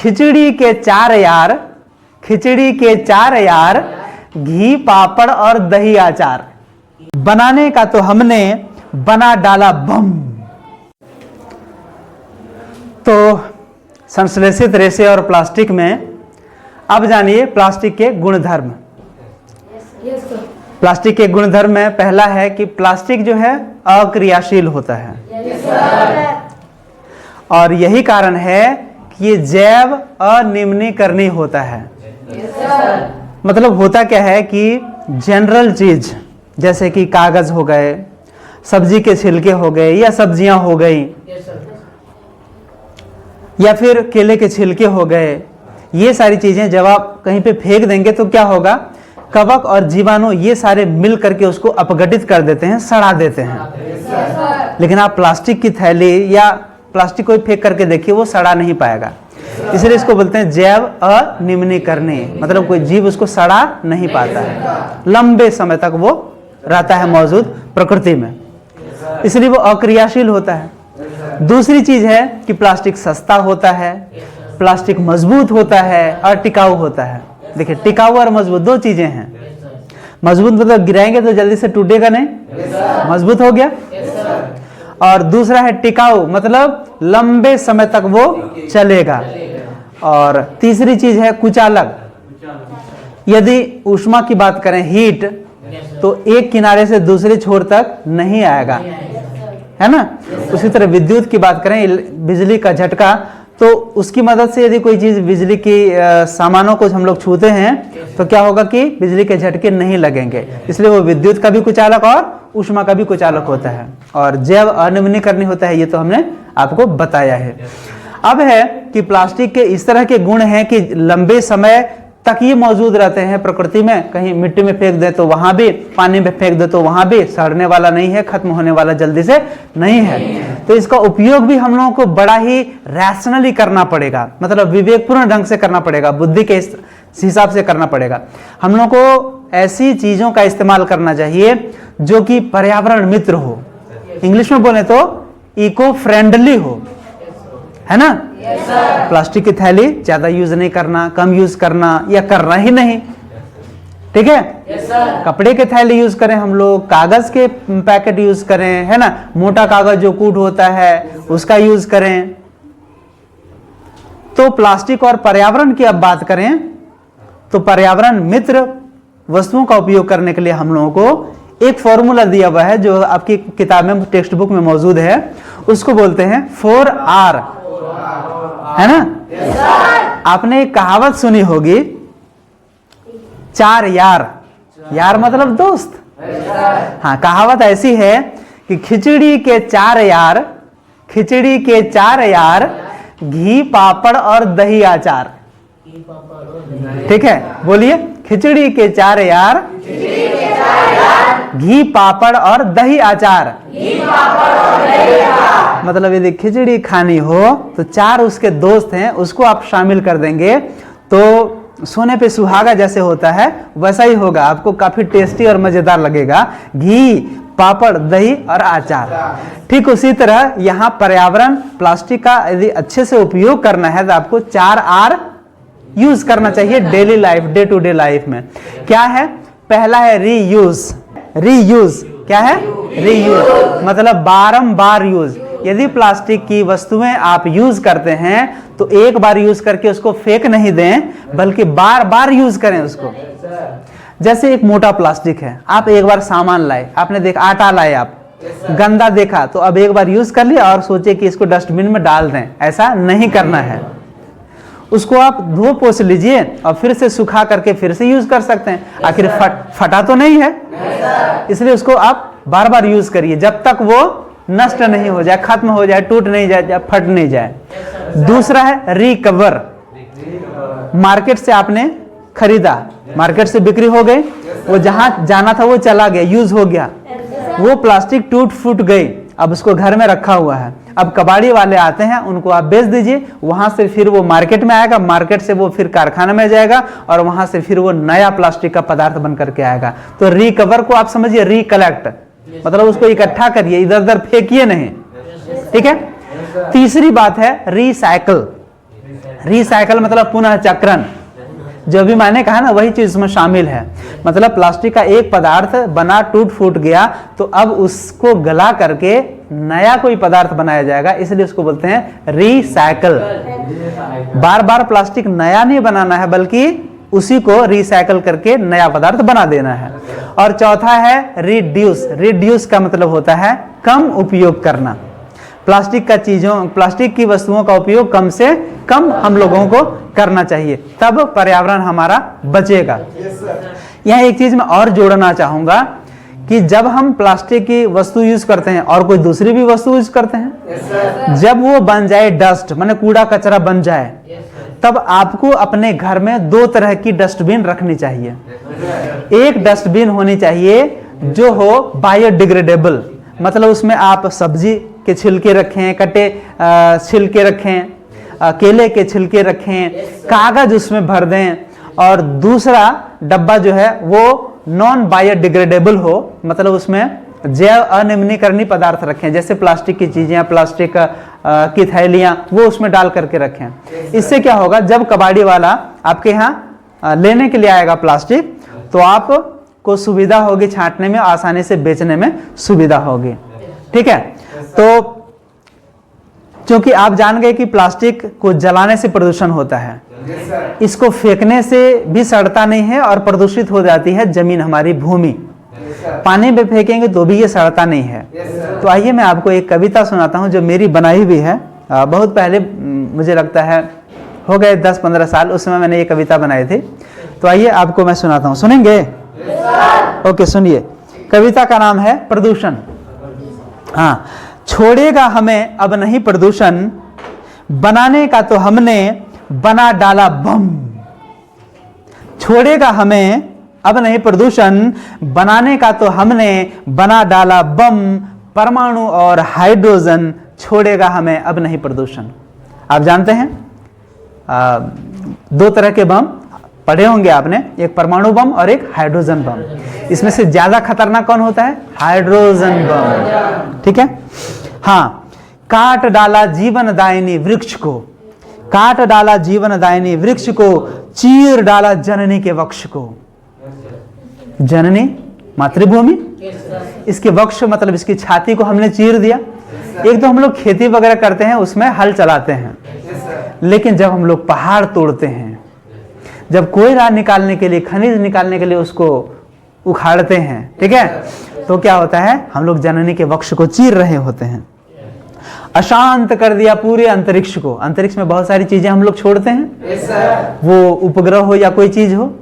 खिचड़ी के चार यार, खिचड़ी के चार यार, घी पापड़ और दही अचार, बनाने का तो हमने बना डाला बम। तो संश्लेषित रेशे और प्लास्टिक में अब जानिए प्लास्टिक के गुणधर्म। प्लास्टिक के गुणधर्म में पहला है कि प्लास्टिक जो है अक्रियाशील होता है और यही कारण है कि ये जैव अनिम्नीकरणीय होता है। मतलब होता क्या है कि जनरल चीज जैसे कि कागज हो गए, सब्जी के छिलके हो गए या सब्जियां हो गई या फिर केले के छिलके हो गए, ये सारी चीजें जब आप कहीं पे फेंक देंगे तो क्या होगा, कवक और जीवाणु ये सारे मिल करके उसको अपघटित कर देते हैं, सड़ा देते हैं। लेकिन आप प्लास्टिक की थैली या प्लास्टिक को फेंक करके देखिए, वो सड़ा नहीं पाएगा। इसलिए इसको बोलते हैं जैव अनिम्नीकरणीय, मतलब कोई जीव उसको सड़ा नहीं पाता है, लंबे समय तक वो रहता है मौजूद प्रकृति में, इसलिए वो अक्रियाशील होता है। दूसरी चीज है कि प्लास्टिक सस्ता होता है, प्लास्टिक मजबूत होता है और टिकाऊ होता है। देखिए टिकाऊ और मजबूत दो चीजें हैं। मजबूत मतलब गिराएंगे तो जल्दी से टूटेगा नहीं, मजबूत हो गया। और दूसरा है टिकाऊ, मतलब लंबे समय तक वो चलेगा। और तीसरी चीज है कुचालक। यदि ऊष्मा की बात करें, हीट, तो एक किनारे से दूसरे छोर तक नहीं आएगा, है ना। उसी तरह विद्युत की बात करें, बिजली का झटका, तो उसकी मदद से यदि कोई चीज बिजली की सामानों को हम लोग छूते हैं तो क्या होगा कि बिजली के झटके नहीं लगेंगे, इसलिए वो विद्युत का भी कुचालक और ऊष्मा का भी कुचालक होता है। और जैव अनिम्नीकरणीय होता है, ये तो हमने आपको बताया है। अब है कि प्लास्टिक के इस तरह के गुण हैं कि लंबे समय तक ये मौजूद रहते हैं प्रकृति में। कहीं मिट्टी में फेंक दे तो वहां भी, पानी में फेंक दे तो वहां भी, सड़ने वाला नहीं है, खत्म होने वाला जल्दी से नहीं है। तो इसका उपयोग भी हम लोगों को बड़ा ही रैशनली करना पड़ेगा, मतलब विवेकपूर्ण ढंग से करना पड़ेगा, बुद्धि के हिसाब से करना पड़ेगा। हम लोगों को ऐसी चीजों का इस्तेमाल करना चाहिए जो कि पर्यावरण मित्र हो, इंग्लिश में बोले तो इको फ्रेंडली हो, है ना। प्लास्टिक की थैली ज्यादा यूज नहीं करना, कम यूज करना या करना ही नहीं, ठीक है। कपड़े के थैली यूज करें हम लोग, कागज के पैकेट यूज करें, है ना। मोटा कागज जो कूट होता है उसका यूज करें। तो प्लास्टिक और पर्यावरण की अब बात करें तो पर्यावरण मित्र वस्तुओं का उपयोग करने के लिए हम लोगों को एक फॉर्मूला दिया हुआ है जो आपकी किताब में, टेक्स्ट बुक में मौजूद है। उसको बोलते हैं 4R, है ना। आपने एक कहावत सुनी होगी, 4 यार, यार मतलब दोस्त। हाँ, कहावत ऐसी है कि खिचड़ी के 4 यार, खिचड़ी के 4 यार, घी पापड़ और दही अचार। ठीक है, बोलिए, खिचड़ी के 4 यार, घी पापड़ और दही अचार। मतलब यदि खिचड़ी खानी हो तो 4 उसके दोस्त हैं, उसको आप शामिल कर देंगे तो सोने पे सुहागा जैसे होता है वैसा ही होगा, आपको काफी टेस्टी और मजेदार लगेगा। घी, पापड़, दही और अचार। ठीक उसी तरह यहाँ पर्यावरण, प्लास्टिक का यदि अच्छे से उपयोग करना है तो आपको 4R यूज करना चाहिए daily life, day to day life में। क्या है? पहला है रीयूज। रीयूज क्या है? रीयूज मतलब बारंबार यूज। यदि प्लास्टिक की वस्तुएं आप यूज करते हैं तो एक बार यूज करके उसको फेंक नहीं दें, बल्कि बार बार यूज करें उसको। जैसे एक मोटा प्लास्टिक है, आप एक बार सामान लाए, आपने देखा आटा लाए, आप गंदा देखा तो अब एक बार यूज कर लिया और सोचे कि इसको डस्टबिन में डाल दें, ऐसा नहीं करना है। उसको आप धो पोंछ लीजिए और फिर से सुखा करके फिर से यूज कर सकते हैं। आखिर फटा तो नहीं है, इसलिए उसको आप बार बार यूज करिए जब तक वो नष्ट नहीं हो जाए, खत्म हो जाए, टूट नहीं जाए, फट नहीं जाए। दूसरा है रिकवर। मार्केट से आपने खरीदा, मार्केट से बिक्री हो गई, वो जहां जाना था वो चला गया, यूज हो गया, वो प्लास्टिक टूट फूट गई, अब उसको घर में रखा हुआ है। अब कबाड़ी वाले आते हैं, उनको आप बेच दीजिए, वहां से फिर वो मार्केट में आएगा, मार्केट से वो फिर कारखाना में जाएगा और वहां से फिर वो नया प्लास्टिक का पदार्थ बन करके आएगा। तो रिकवर को आप समझिए रिकलेक्ट, मतलब उसको इकट्ठा करिए, इधर उधर फेंकिए नहीं। ठीक है। तीसरी बात है रिसाइकल, रिसाइकल मतलब पुनः चक्रण, जो भी मैंने कहा ना वही चीज इसमें शामिल है। मतलब प्लास्टिक का एक पदार्थ बना, टूट फूट गया, तो अब उसको गला करके नया कोई पदार्थ बनाया जाएगा, इसलिए उसको बोलते हैं रिसाइकल। बार बार प्लास्टिक नया नहीं बनाना है, बल्कि उसी को रिसाइकल करके नया पदार्थ बना देना है। और चौथा है रिड्यूस। रिड्यूस का मतलब होता है कम उपयोग करना। प्लास्टिक की वस्तुओं का उपयोग कम से कम हम लोगों को करना चाहिए, तब पर्यावरण हमारा बचेगा। यहाँ एक चीज मैं और जोड़ना चाहूंगा कि जब हम प्लास्टिक की वस्तु यूज करते हैं और कोई दूसरी भी वस्तु यूज करते हैं, जब वो बन जाए डस्ट, माने कूड़ा कचरा बन जाए, तब आपको अपने घर में 2 तरह की डस्टबिन रखनी चाहिए। एक डस्टबिन होनी चाहिए जो हो बायोडिग्रेडेबल, मतलब उसमें आप सब्जी के छिलके रखें, कटे छिलके रखें, केले के छिलके रखें, कागज उसमें भर दें। और दूसरा डब्बा जो है वो नॉन बायोडिग्रेडेबल हो, मतलब उसमें जैव अनिम्नीकरणीय पदार्थ रखें, जैसे प्लास्टिक की चीजें, प्लास्टिक की थैलियां, वो उसमें डाल करके रखें। इससे क्या होगा, जब कबाड़ी वाला आपके यहाँ लेने के लिए आएगा प्लास्टिक, तो आपको सुविधा होगी छांटने में, आसानी से बेचने में सुविधा होगी। ठीक है, तो क्योंकि आप जान गए कि प्लास्टिक को जलाने से प्रदूषण होता है, इसको फेंकने से भी सड़ता नहीं है और प्रदूषित हो जाती है जमीन, हमारी भूमि। पानी में फेंकेंगे तो भी ये सड़ता नहीं है। तो आइए मैं आपको एक कविता सुनाता हूं जो मेरी बनाई हुई है। बहुत पहले, मुझे लगता है हो गए 10-15 साल, उस समय मैंने ये कविता बनाई थी। तो आइए आपको मैं सुनाता हूं, सुनेंगे? ओके, सुनिए। कविता का नाम है प्रदूषण। हाँ, छोड़ेगा हमें अब नहीं प्रदूषण, बनाने का तो हमने बना डाला बम। छोड़ेगा हमें अब नहीं प्रदूषण, बनाने का तो हमने बना डाला बम। परमाणु और हाइड्रोजन, छोड़ेगा हमें अब नहीं प्रदूषण। आप जानते हैं 2 तरह के बम पढ़े होंगे आपने, एक परमाणु बम और एक हाइड्रोजन बम। इसमें से ज्यादा खतरनाक कौन होता है? Hydrogen bomb. ठीक है। हाँ, काट डाला जीवन दायिनी वृक्ष को, काट डाला जीवन दायिनी वृक्ष को, चीर डाला जननी के वक्ष को। जननी मातृभूमि, इसके वक्ष मतलब इसकी छाती को हमने चीर दिया। एक तो हम लोग खेती वगैरह करते हैं, उसमें हल चलाते हैं, लेकिन जब हम लोग पहाड़ तोड़ते हैं, जब कोयला निकालने के लिए, खनिज निकालने के लिए उसको उखाड़ते हैं, ठीक है, तो क्या होता है, हम लोग जननी के वक्ष को चीर रहे होते हैं। अशांत कर दिया पूरे अंतरिक्ष को। अंतरिक्ष में बहुत सारी चीजें हम लोग छोड़ते हैं, वो उपग्रह हो या कोई चीज हो,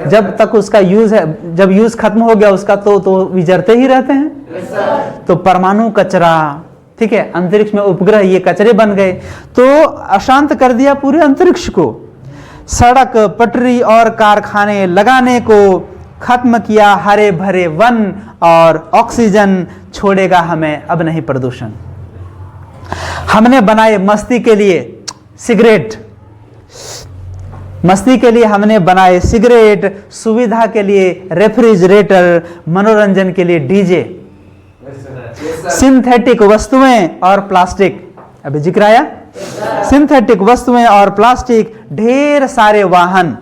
जब तक उसका यूज है, जब यूज खत्म हो गया उसका तो विचरते ही रहते हैं। तो परमाणु कचरा, ठीक है, अंतरिक्ष में उपग्रह, ये कचरे बन गए। तो अशांत कर दिया पूरे अंतरिक्ष को। सड़क, पटरी और कारखाने लगाने को खत्म किया हरे भरे वन और ऑक्सीजन, छोड़ेगा हमें अब नहीं प्रदूषण। हमने बनाए मस्ती के लिए सिगरेट, मस्ती के लिए हमने बनाए सिगरेट, सुविधा के लिए रेफ्रिजरेटर, मनोरंजन के लिए डीजे। सिंथेटिक वस्तुएं और प्लास्टिक, अभी जिक्र आया, सिंथेटिक वस्तुएं और प्लास्टिक, ढेर सारे वाहन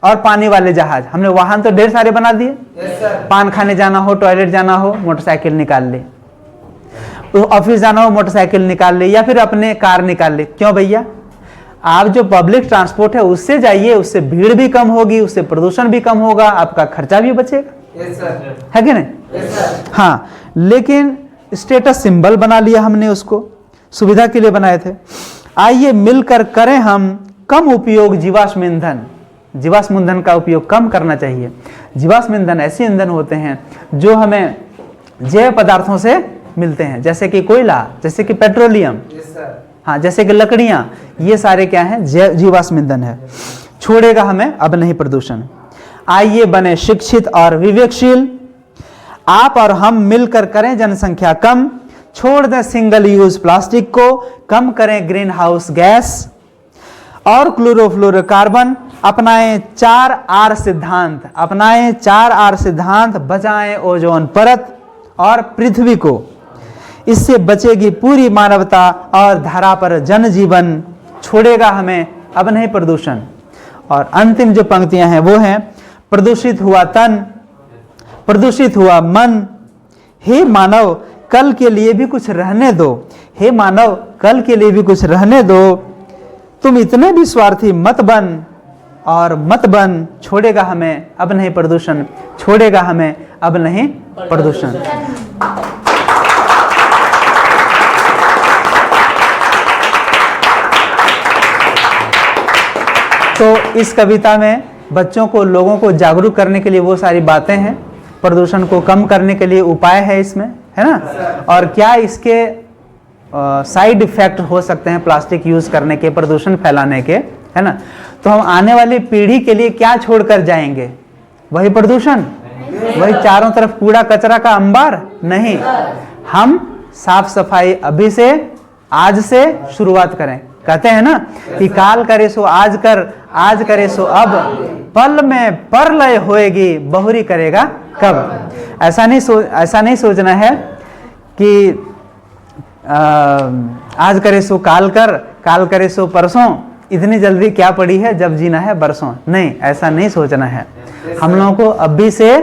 और पानी वाले जहाज। हमने वाहन तो ढेर सारे बना दिए, पान खाने जाना हो, टॉयलेट जाना हो, मोटरसाइकिल निकाल ले, ऑफिस जाना हो मोटरसाइकिल निकाल ले, या फिर अपने कार निकाल ले। क्यों भैया? आप जो पब्लिक ट्रांसपोर्ट है उससे जाइए, उससे भीड़ भी कम होगी, उससे प्रदूषण भी कम होगा, आपका खर्चा भी बचेगा। है कि नहीं? हाँ, लेकिन स्टेटस सिंबल बना लिया हमने, उसको सुविधा के लिए बनाए थे। आइए मिलकर करें हम कम उपयोग जीवाश्म ईंधन। जीवाश्म ईंधन का उपयोग कम करना चाहिए। जीवाश्म ईंधन ऐसे ईंधन होते हैं जो हमें जैव पदार्थों से मिलते हैं, जैसे कि कोयला, जैसे कि पेट्रोलियम, हाँ, जैसे कि लकड़ियां, ये सारे क्या हैं? जीवाश्म ईंधन है। छोड़ेगा हमें अब नहीं प्रदूषण। आइए बने शिक्षित और विवेकशील, आप और हम मिलकर करें जनसंख्या कम, छोड़ दें सिंगल यूज प्लास्टिक को, कम करें ग्रीन हाउस गैस और क्लोरोफ्लोरोकार्बन, अपनाएं 4R सिद्धांत, अपनाएं 4R सिद्धांत, बचाएं ओजोन परत और पृथ्वी को। इससे बचेगी पूरी मानवता और धरा पर जनजीवन। छोड़ेगा हमें अब नहीं प्रदूषण। और अंतिम जो पंक्तियां हैं वो हैं, प्रदूषित हुआ तन, प्रदूषित हुआ मन, हे मानव कल के लिए भी कुछ रहने दो, हे मानव कल के लिए भी कुछ रहने दो, तुम इतने भी स्वार्थी मत बन और मत बन, छोड़ेगा हमें अब नहीं प्रदूषण, छोड़ेगा हमें अब नहीं प्रदूषण। तो इस कविता में बच्चों को, लोगों को जागरूक करने के लिए वो सारी बातें हैं, प्रदूषण को कम करने के लिए उपाय है इसमें, है ना, और क्या इसके साइड इफेक्ट हो सकते हैं प्लास्टिक यूज करने के, प्रदूषण फैलाने के, है ना। तो हम आने वाली पीढ़ी के लिए क्या छोड़कर जाएंगे? वही प्रदूषण, वही चारों तरफ कूड़ा कचरा का अंबार? नहीं, हम साफ सफाई अभी से, आज से शुरुआत करें। कहते हैं ना कि काल करे सो आज कर, आज करे सो अब, पल में परलय होएगी, बहुरी करेगा कब। ऐसा नहीं सोचना है कि आज करे सो काल कर, काल करे सो परसों, इतनी जल्दी क्या पड़ी है, जब जीना है बरसों। नहीं, ऐसा नहीं सोचना है। हम लोगों को अभी से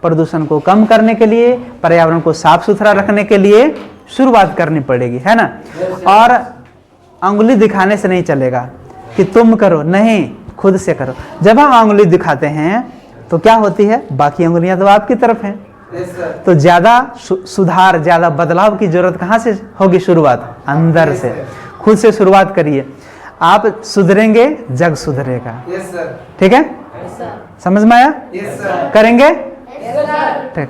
प्रदूषण को कम करने के लिए, पर्यावरण को साफ सुथरा रखने के लिए शुरुआत करनी पड़ेगी, है ना। और अंगुली दिखाने से नहीं चलेगा कि तुम करो, नहीं, खुद से करो। जब हम अंगुली दिखाते हैं तो क्या होती है, बाकी अंगुलियां तो आपकी तरफ हैं। तो ज्यादा सुधार, ज्यादा बदलाव की जरूरत कहाँ से होगी? शुरुआत अंदर से, खुद से शुरुआत करिए। आप सुधरेंगे, जग सुधरेगा। ठीक है, समझ में आया? करेंगे? ठीक।